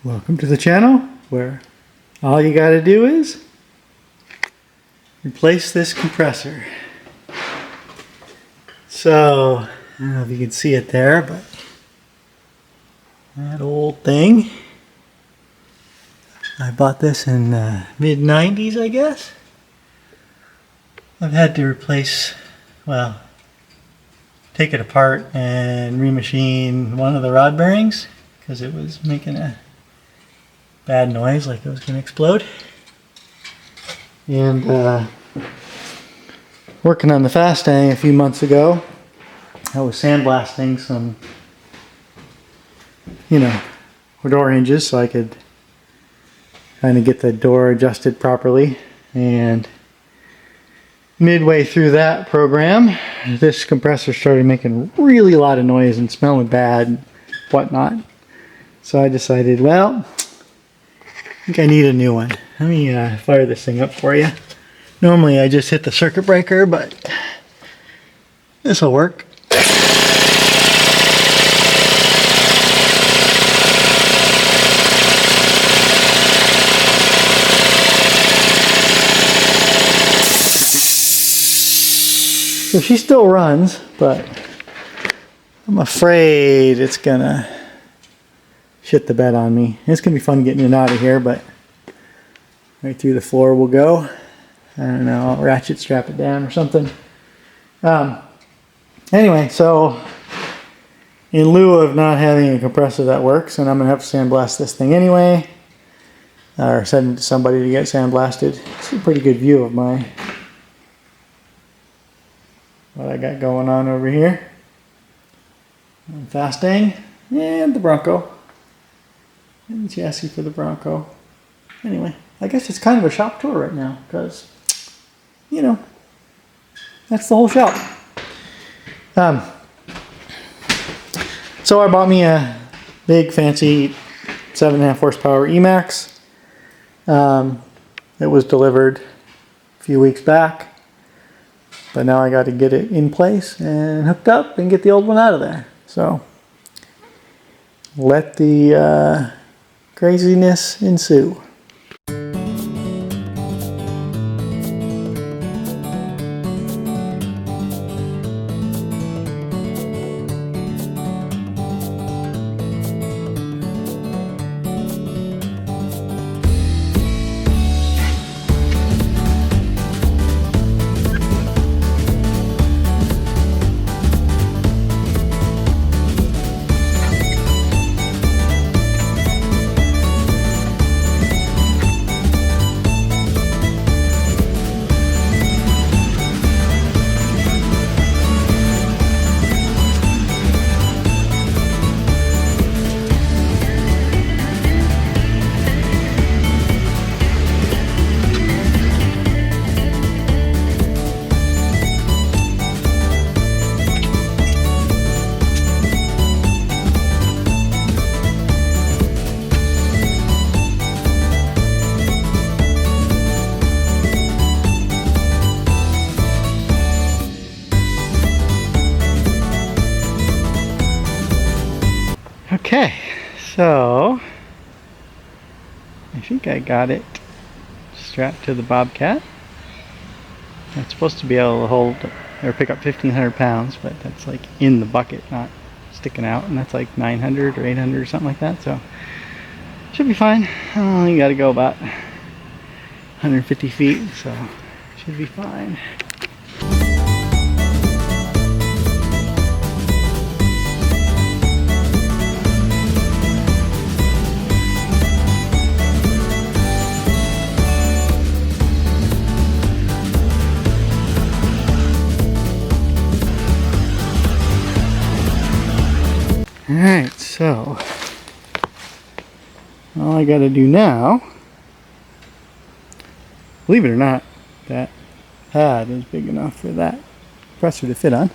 Welcome to the channel where all you gotta do is replace this compressor. So, I don't know if you can see it there, but that old thing, I bought this in mid-90s, I guess. I've had to replace, well, take it apart and remachine one of the rod bearings because it was making a bad noise like it was going to explode. And working on the Fastang a few months ago, I was sandblasting some, door hinges so I could kind of get the door adjusted properly. And midway through that program, this compressor started making really a lot of noise and smelling bad and whatnot. So I decided, well, I think I need a new one. Let me fire this thing up for you. Normally I just hit the circuit breaker, but this will work. So she still runs, but I'm afraid it's gonna shit the bed on me. It's gonna be fun getting it out of here, but right through the floor we'll go. I don't know, I'll ratchet strap it down or something. Anyway, so in lieu of not having a compressor that works, and I'm gonna have to sandblast this thing anyway, or send it to somebody to get sandblasted. It's a pretty good view of what I got going on over here. Fastang and the Bronco. And the chassis for the Bronco. Anyway, I guess it's kind of a shop tour right now because, that's the whole shop. So I bought me a big fancy 7.5 horsepower Emax. It was delivered a few weeks back. But now I got to get it in place and hooked up and get the old one out of there. So let the craziness ensue. Okay, so I think I got it strapped to the Bobcat. It's supposed to be able to hold or pick up 1,500 pounds, but that's like in the bucket, not sticking out, and that's like 900 or 800 or something like that, so should be fine. I only got to go about 150 feet, so should be fine. Alright, so all I gotta do now, believe it or not, that pad is big enough for that compressor to fit on.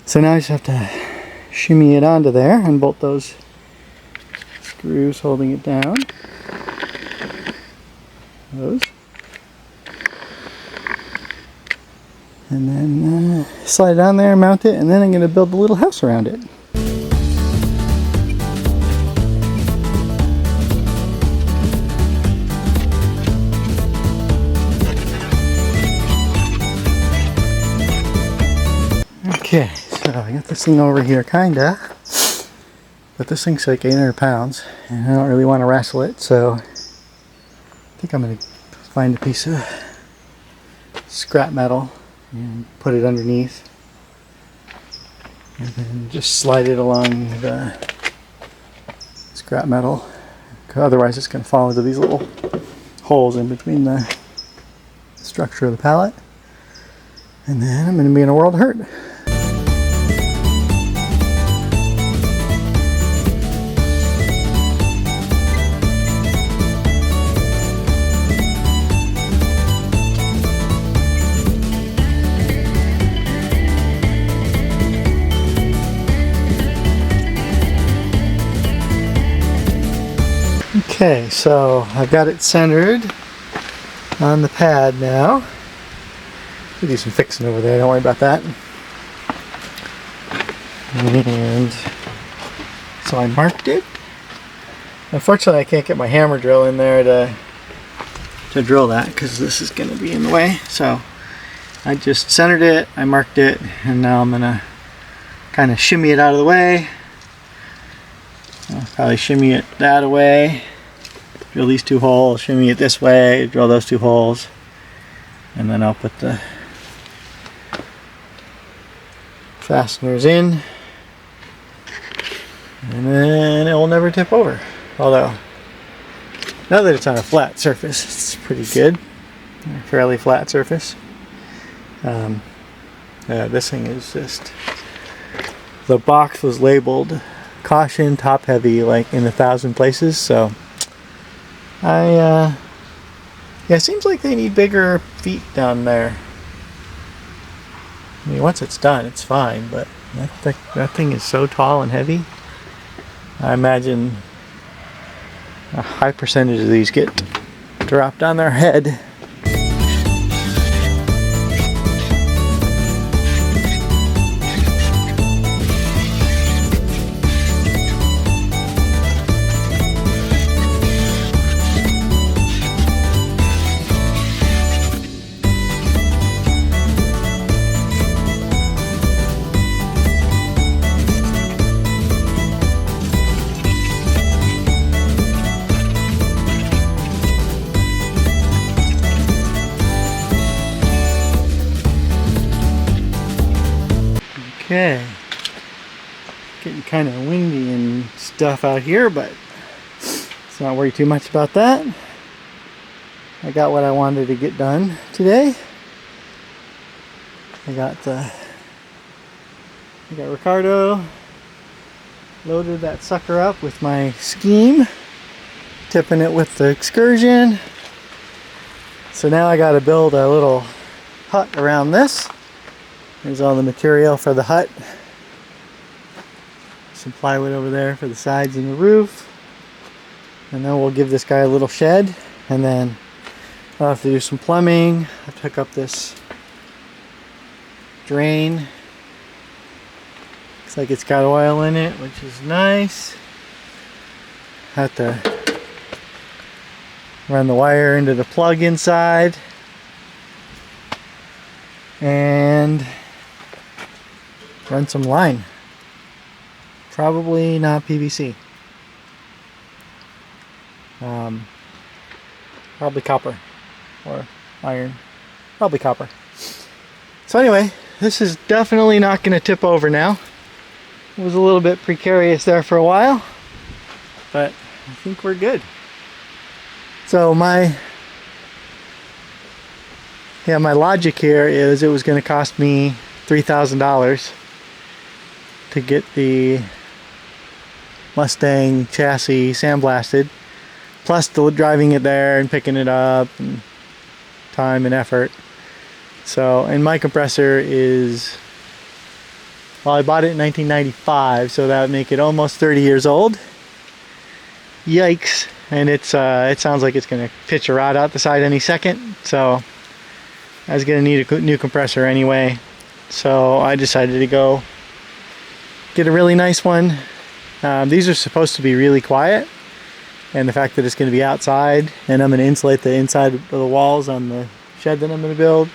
So now I just have to shimmy it onto there and bolt those screws holding it down. Those. And then slide it on there, mount it, and then I'm going to build a little house around it. So I got this thing over here, kinda, but this thing's like 800 pounds, and I don't really want to wrestle it, so I think I'm gonna find a piece of scrap metal and put it underneath, and then just slide it along the scrap metal. Otherwise it's going to fall into these little holes in between the structure of the pallet, and then I'm going to be in a world of hurt. Okay, so I've got it centered on the pad now. We'll do some fixing over there, don't worry about that. And so I marked it. Unfortunately, I can't get my hammer drill in there to drill that because this is going to be in the way. So I just centered it, I marked it, and now I'm going to kind of shimmy it out of the way. I'll probably shimmy it that way. Drill these 2 holes, shimmy it this way, drill those 2 holes, and then I'll put the fasteners in, and then it will never tip over. Although, now that it's on a flat surface, it's pretty good. A fairly flat surface. This thing is just, the box was labeled caution top heavy like in 1,000 places, so yeah, it seems like they need bigger feet down there. I mean, once it's done, it's fine, but that thing is so tall and heavy. I imagine a high percentage of these get dropped on their head. Okay, getting kind of windy and stuff out here, but let's not worry too much about that. I got what I wanted to get done today. I got Ricardo loaded that sucker up with my scheme, tipping it with the excursion. So now I got to build a little hut around this. There's all the material for the hut. Some plywood over there for the sides and the roof. And then we'll give this guy a little shed. And then I'll have to do some plumbing. I have to hook up this drain. Looks like it's got oil in it, which is nice. Have to run the wire into the plug inside. And run some line. Probably not PVC. Probably copper or iron. Probably copper. So anyway, this is definitely not going to tip over now. It was a little bit precarious there for a while, but I think we're good. So my logic here is it was going to cost me $3,000 to get the Mustang chassis sandblasted, plus the driving it there and picking it up and time and effort. So, and my compressor is, well, I bought it in 1995, so that would make it almost 30 years old. Yikes. And it sounds like it's going to pitch a rod out the side any second, so I was going to need a new compressor anyway. So I decided to go get a really nice one. These are supposed to be really quiet, and the fact that it's going to be outside, and I'm going to insulate the inside of the walls on the shed that I'm going to build,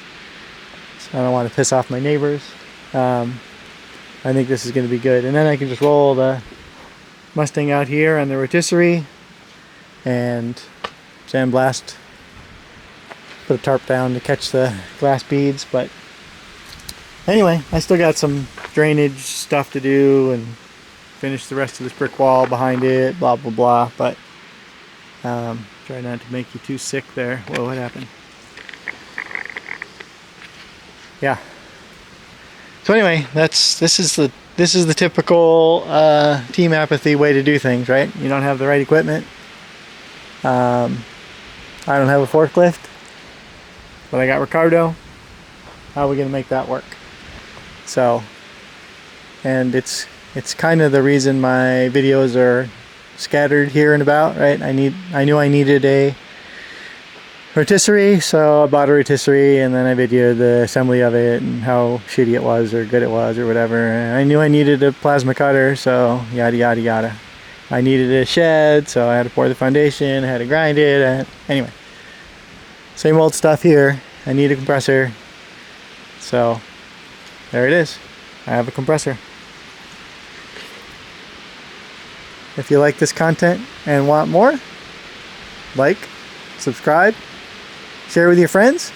so I don't want to piss off my neighbors. I I think this is going to be good. And then I can just roll the Mustang out here on the rotisserie and sandblast. Put a tarp down to catch the glass beads. But anyway, I still got some drainage stuff to do and finish the rest of this brick wall behind it, blah blah blah. But try not to make you too sick there. Whoa, what happened? Yeah. So anyway, this is the typical team apathy way to do things, right? You don't have the right equipment. I don't have a forklift, but I got Ricardo. How are we gonna make that work? So, and it's kind of the reason my videos are scattered here and about, right? I knew I needed a rotisserie, so I bought a rotisserie and then I videoed the assembly of it and how shitty it was or good it was or whatever. And I knew I needed a plasma cutter, so yada yada yada. I needed a shed, so I had to pour the foundation, I had to grind it. Anyway, same old stuff here. I need a compressor, so there it is. I have a compressor. If you like this content and want more, like, subscribe, share with your friends,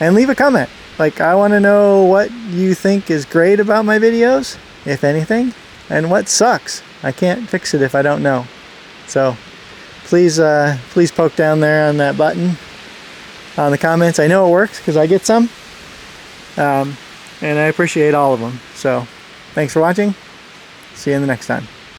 and leave a comment. Like, I want to know what you think is great about my videos, if anything, and what sucks. I can't fix it if I don't know. So please poke down there on that button on the comments. I know it works because I get some, and I appreciate all of them. So thanks for watching. See you in the next time.